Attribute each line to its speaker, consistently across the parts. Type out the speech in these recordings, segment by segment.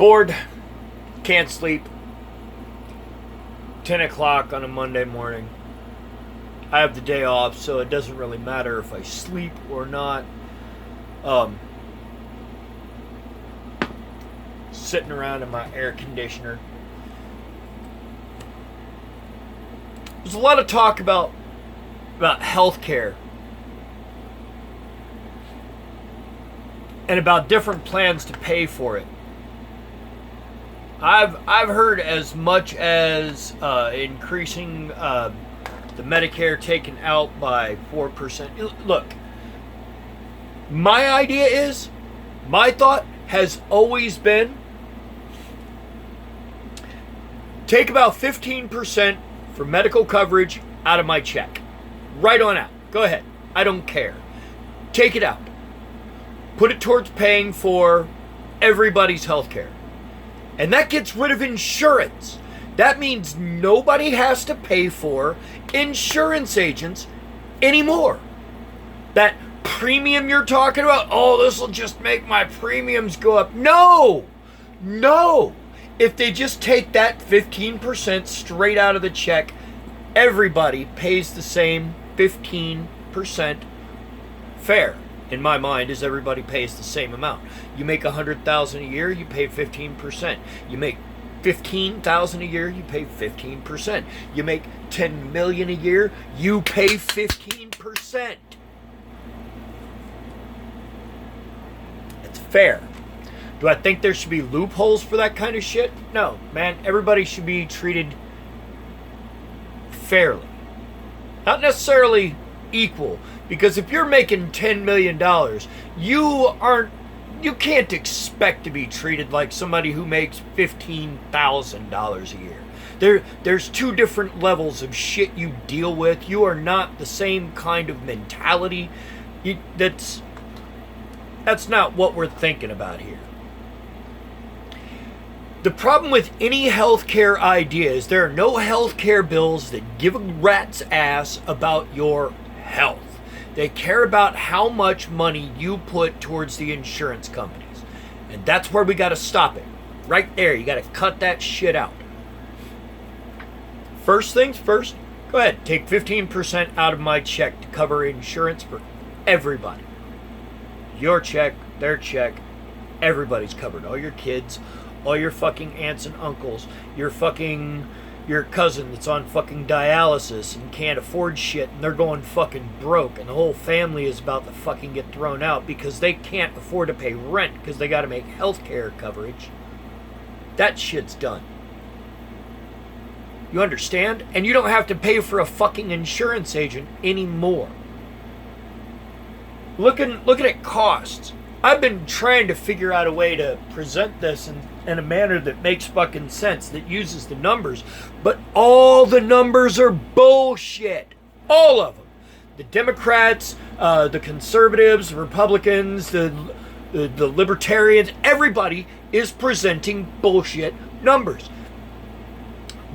Speaker 1: Bored, can't sleep. 10 o'clock on a Monday morning. I have the day off, so it doesn't really matter if I sleep or not. Sitting around in my air conditioner. There's a lot of talk about healthcare and about different plans to pay for it. I've heard as much as increasing the Medicare taken out by 4%. Look, my thought has always been, take about 15% for medical coverage out of my check. Right on out. Go ahead. I don't care. Take it out. Put it towards paying for everybody's health care. And that gets rid of insurance. That means nobody has to pay for insurance agents anymore. That premium you're talking about, oh, this will just make my premiums go up. No! If they just take that 15% straight out of the check, everybody pays the same 15% fair. In my mind, is everybody pays the same amount. You make $100,000 a year, you pay 15%. You make $15,000 a year, you pay 15%. You make $10 million a year, you pay 15%. It's fair. Do I think there should be loopholes for that kind of shit? No, man. Everybody should be treated fairly. Not necessarily equal. Because if you're making $10 million, you can't expect to be treated like somebody who makes $15,000 a year. There's two different levels of shit you deal with. You are not the same kind of mentality. That's not what we're thinking about here. The problem with any healthcare idea is there are no healthcare bills that give a rat's ass about your health. They care about how much money you put towards the insurance companies. And that's where we got to stop it. Right there. You got to cut that shit out. First things first, go ahead. Take 15% out of my check to cover insurance for everybody. Your check, their check, everybody's covered. All your kids, all your fucking aunts and uncles, your cousin that's on fucking dialysis and can't afford shit and they're going fucking broke and the whole family is about to fucking get thrown out because they can't afford to pay rent because they got to make health care coverage. That shit's done. You understand? And you don't have to pay for a fucking insurance agent anymore. Looking at costs. I've been trying to figure out a way to present this in a manner that makes fucking sense, that uses the numbers. But all the numbers are bullshit. All of them. The Democrats, the conservatives, the Republicans, the libertarians, everybody is presenting bullshit numbers.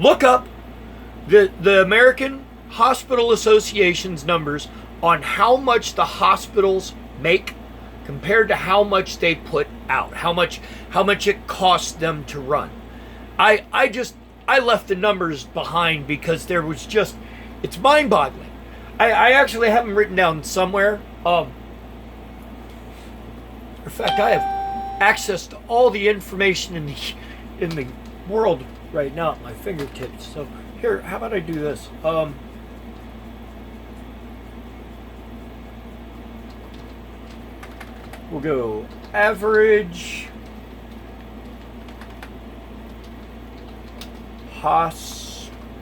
Speaker 1: Look up the American Hospital Association's numbers on how much the hospitals make compared to how much they put out, how much it costs them to run. I left the numbers behind because there was just, it's mind-boggling. I actually have them written down somewhere. In fact, I have access to all the information in the world right now at my fingertips. So here, how about I do this? We'll go average hospital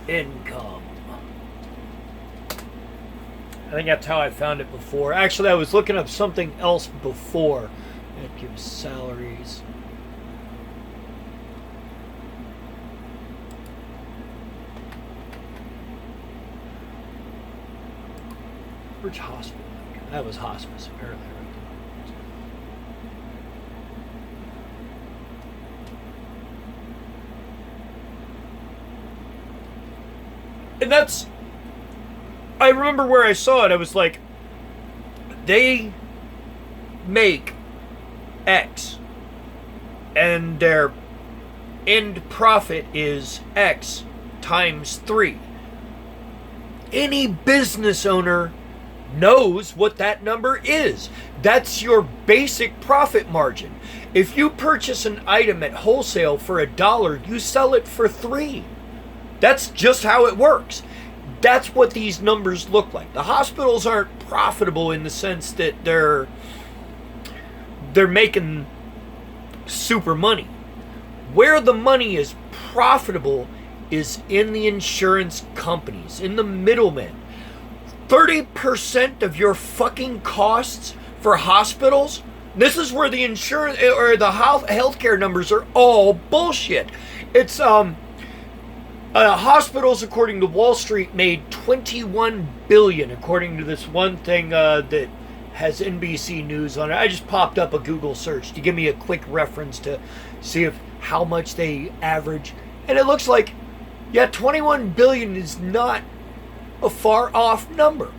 Speaker 1: income. I think that's how I found it before. Actually, I was looking up something else before. That gives salaries. Which hospital? That was hospice, apparently. And that's, I remember where I saw it, I was like, they make X and their end profit is X times 3. Any business owner knows what that number is. That's your basic profit margin. If you purchase an item at wholesale for $1, you sell it for 3. That's just how it works. That's what these numbers look like. The hospitals aren't profitable in the sense that they're making super money. Where the money is profitable is in the insurance companies, in the middlemen. 30% of your fucking costs for hospitals, this is where the insurance or the healthcare numbers are all bullshit. It's hospitals, according to Wall Street, made $21 billion, according to this one thing that has NBC News on it. I just popped up a Google search to give me a quick reference to see how much they average, and it looks like, yeah, $21 billion is not a far off number.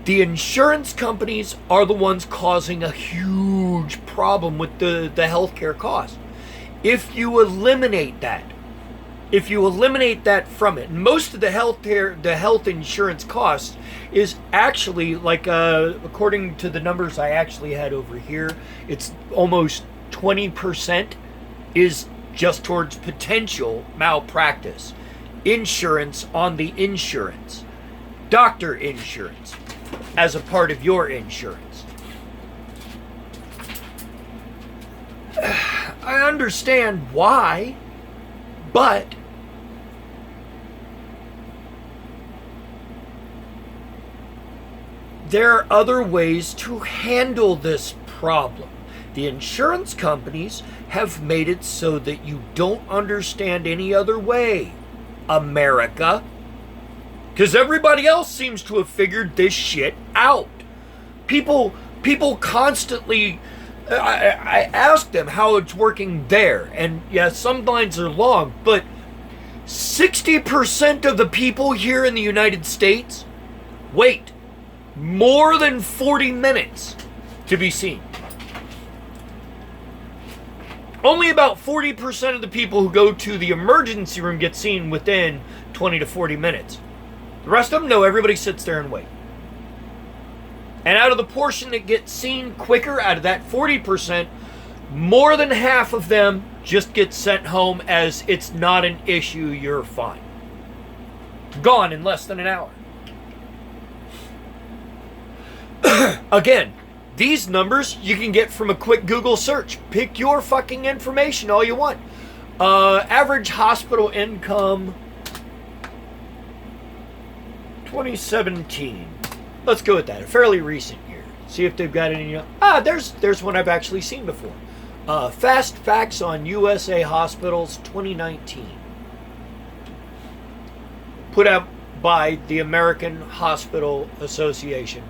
Speaker 1: The insurance companies are the ones causing a huge problem with the healthcare costs. If you eliminate that from it, most of the health insurance costs is actually, like, according to the numbers I actually had over here, it's almost 20% is just towards potential malpractice. Insurance on the insurance. Doctor insurance as a part of your insurance. I understand why, but there are other ways to handle this problem. The insurance companies have made it so that you don't understand any other way, America. Because everybody else seems to have figured this shit out. People constantly, I ask them how it's working there. And yeah, some lines are long, but 60% of the people here in the United States wait more than 40 minutes to be seen. Only about 40% of the people who go to the emergency room get seen within 20 to 40 minutes. The rest of them, no, everybody sits there and wait. And out of the portion that gets seen quicker, out of that 40%, more than half of them just get sent home as it's not an issue, you're fine. Gone in less than an hour. Again, these numbers you can get from a quick Google search. Pick your fucking information all you want. Average hospital income 2017. Let's go with that. A fairly recent year. See if they've got any. There's one I've actually seen before. Fast facts on USA hospitals 2019. Put out by the American Hospital Association.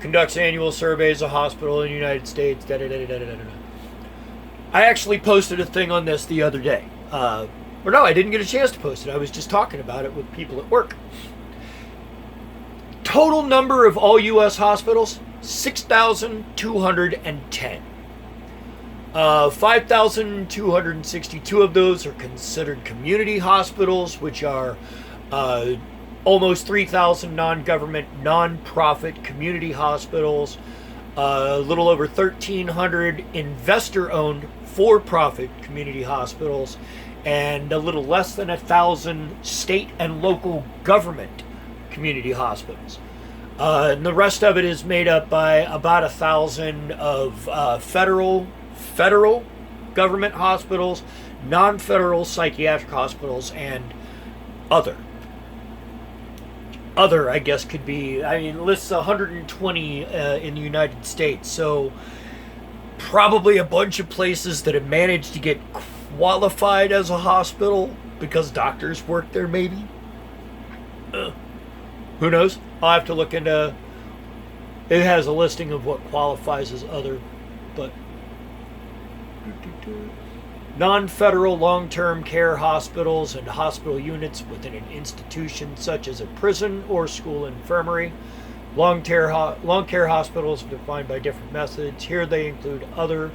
Speaker 1: Conducts annual surveys of hospitals in the United States. I actually posted a thing on this the other day. Or no, I didn't get a chance to post it. I was just talking about it with people at work. Total number of all U.S. hospitals, 6,210. 5,262 of those are considered community hospitals, which are almost 3,000 non-government, non-profit community hospitals, a little over 1,300 investor-owned for-profit community hospitals, and a little less than 1,000 state and local government community hospitals. And the rest of it is made up by about 1,000 of federal government hospitals, non-federal psychiatric hospitals, and other, I guess, could be, it lists 120 in the United States, so probably a bunch of places that have managed to get qualified as a hospital because doctors work there, maybe. Who knows? I'll have to look into. It has a listing of what qualifies as other, but non-federal long-term care hospitals and hospital units within an institution such as a prison or school infirmary. Long care hospitals are defined by different methods. Here they include other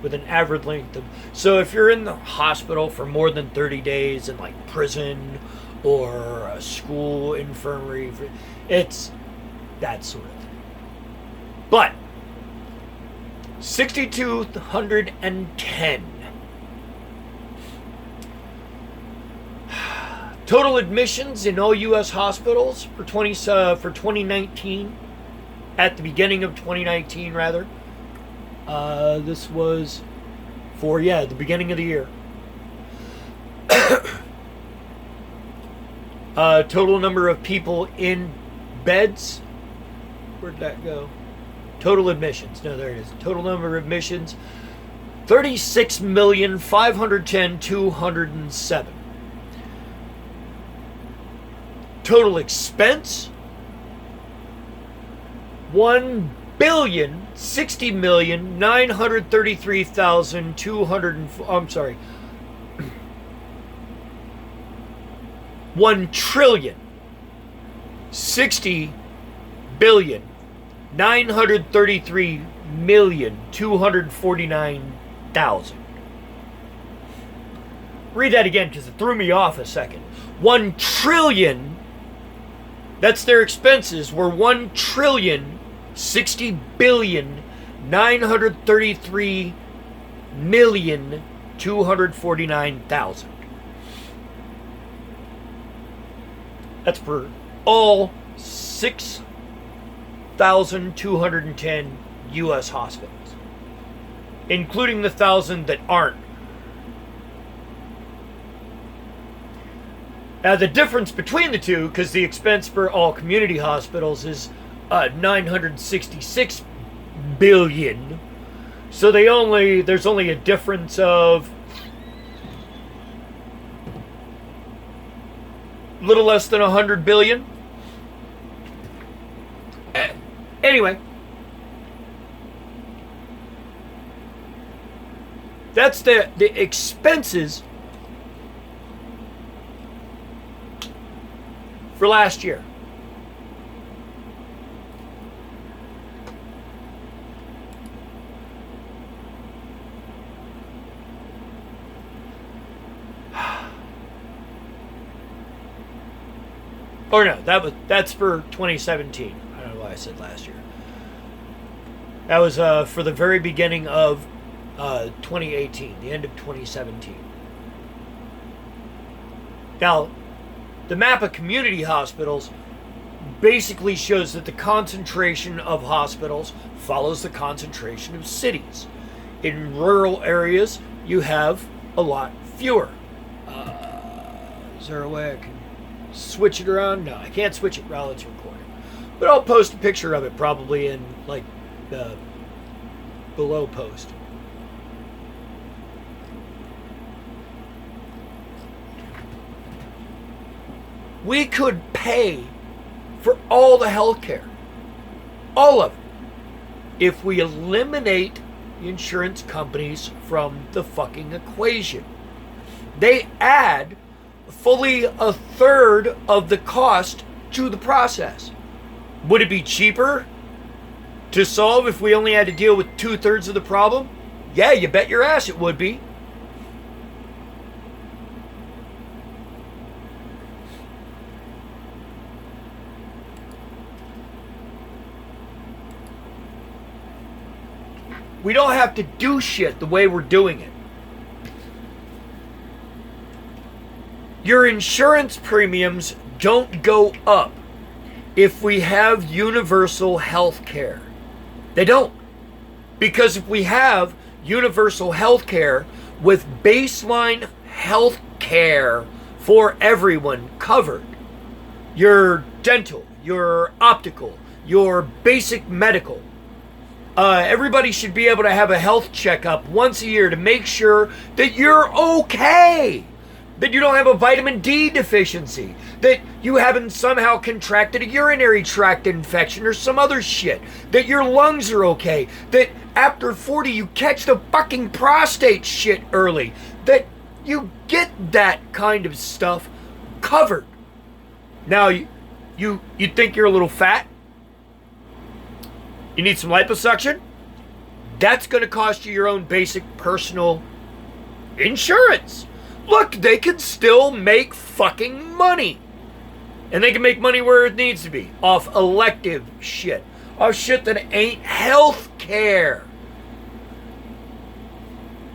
Speaker 1: with an average length of... So if you're in the hospital for more than 30 days in like prison or a school infirmary, it's that sort of thing. But 6,210 total admissions in all U.S. hospitals for 2019, at the beginning of 2019, rather. This was for, the beginning of the year. Total number of people in beds. Where'd that go? Total admissions. No, there it is. Total number of admissions, 36,510,207. Total expense, $1,060,933,200. I'm sorry, $1,060,933,249,000. Read that again because it threw me off a second. 1 trillion. That's their expenses were 1,060,933,249,000. That's for all 6,210 U.S. hospitals, including the 1,000 that aren't. Now, the difference between the two, because the expense for all community hospitals is $966 billion, so there's only a difference of a little less than $100 billion. Anyway, that's the expenses for last year. Or no, that's for 2017. I don't know why I said last year. That was for the very beginning of 2018, the end of 2017. Now, the map of community hospitals basically shows that the concentration of hospitals follows the concentration of cities. In rural areas, you have a lot fewer. Is there a way I can switch it around? No, I can't switch it while it's recording. But I'll post a picture of it probably in like the below post. We could pay for all the health care, all of it, if we eliminate insurance companies from the fucking equation. They add fully a third of the cost to the process. Would it be cheaper to solve if we only had to deal with 2/3 of the problem? Yeah, you bet your ass it would be. We don't have to do shit the way we're doing it. Your insurance premiums don't go up if we have universal health care. They don't. Because if we have universal health care with baseline health care for everyone covered, your dental, your optical, your basic medical, everybody should be able to have a health checkup once a year to make sure that you're okay. that you don't have a vitamin D deficiency, that you haven't somehow contracted a urinary tract infection or some other shit, that your lungs are okay, that after 40 you catch the fucking prostate shit early, that you get that kind of stuff covered. Now, you think you're a little fat? You need some liposuction? That's going to cost you your own basic personal insurance. Look, they can still make fucking money. And they can make money where it needs to be. Off elective shit. Off shit that ain't health care.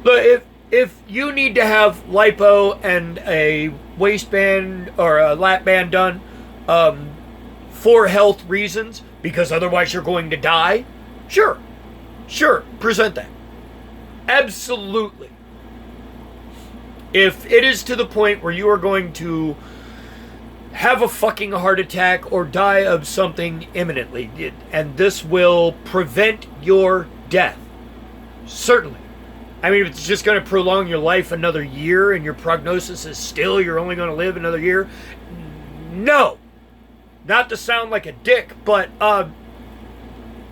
Speaker 1: Look, if you need to have lipo and a waistband or a lap band done for health reasons, because otherwise you're going to die, sure, present that. Absolutely. If it is to the point where you are going to have a fucking heart attack or die of something imminently, and this will prevent your death, certainly. I mean, if it's just going to prolong your life another year and your prognosis is still you're only going to live another year, no. Not to sound like a dick, but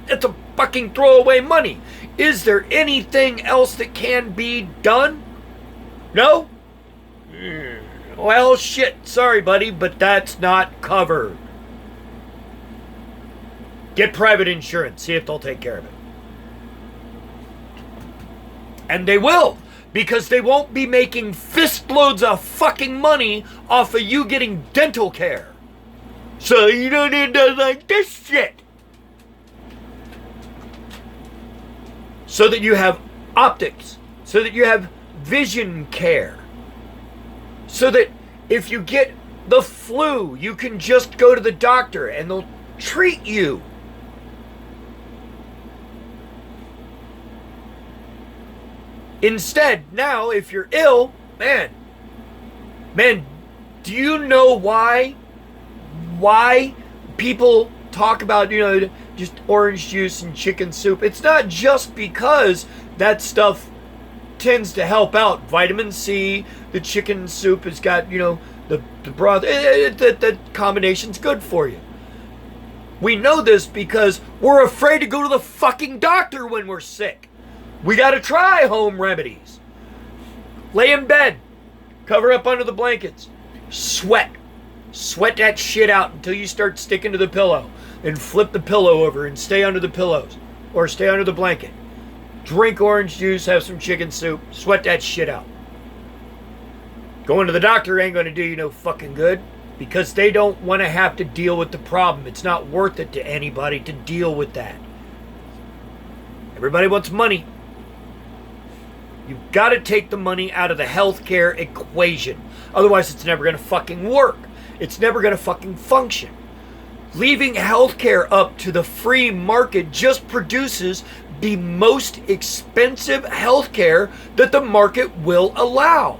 Speaker 1: it's a fucking throwaway money. Is there anything else that can be done? No? Well, shit. Sorry, buddy, but that's not covered. Get private insurance. See if they'll take care of it. And they will, because they won't be making fistloads of fucking money off of you getting dental care. So you don't need to like this shit. So that you have optics. So that you have vision care. So that if you get the flu, you can just go to the doctor and they'll treat you. Instead, now, if you're ill, man, do you know why people talk about, just orange juice and chicken soup? It's not just because that stuff tends to help out. Vitamin C, the chicken soup has got, the broth, that combination's good for you. We know this because we're afraid to go to the fucking doctor when we're sick. We gotta try home remedies. Lay in bed. Cover up under the blankets. Sweat. Sweat that shit out until you start sticking to the pillow. Then flip the pillow over and stay under the pillows. Or stay under the blanket. Drink orange juice, have some chicken soup. Sweat that shit out. Going to the doctor ain't gonna do you no fucking good. Because they don't want to have to deal with the problem. It's not worth it to anybody to deal with that. Everybody wants money. You've got to take the money out of the healthcare equation. Otherwise, it's never going to fucking work. It's never going to fucking function. Leaving healthcare up to the free market just produces the most expensive healthcare that the market will allow.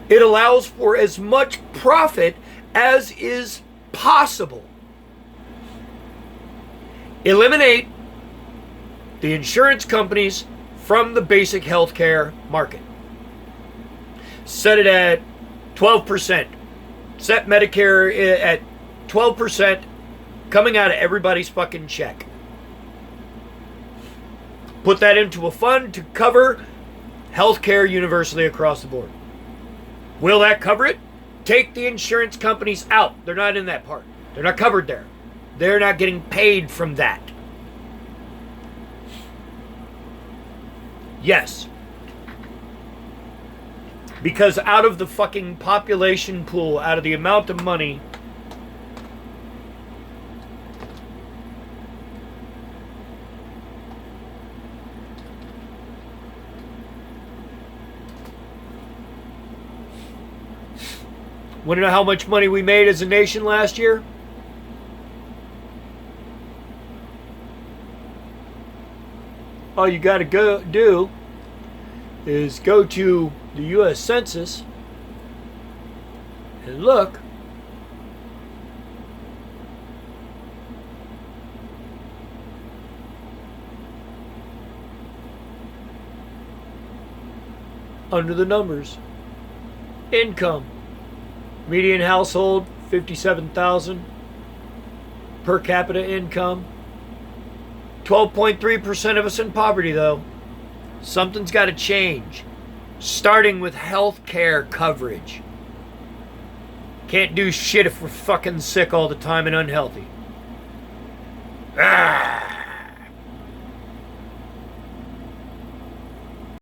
Speaker 1: It allows for as much profit as is possible. Eliminate the insurance companies from the basic healthcare market. Set it at 12%. Set Medicare at 12% coming out of everybody's fucking check. Put that into a fund to cover healthcare universally across the board. Will that cover it? Take the insurance companies out. They're not in that part. They're not covered there. They're not getting paid from that. Yes. Because out of the fucking population pool, out of the amount of money, want to know how much money we made as a nation last year? All you got to do is go to the U.S. Census and look. Under the numbers. Income. Median household, 57,000 per capita income. 12.3% of us in poverty, though. Something's got to change. Starting with health care coverage. Can't do shit if we're fucking sick all the time and unhealthy. Ah!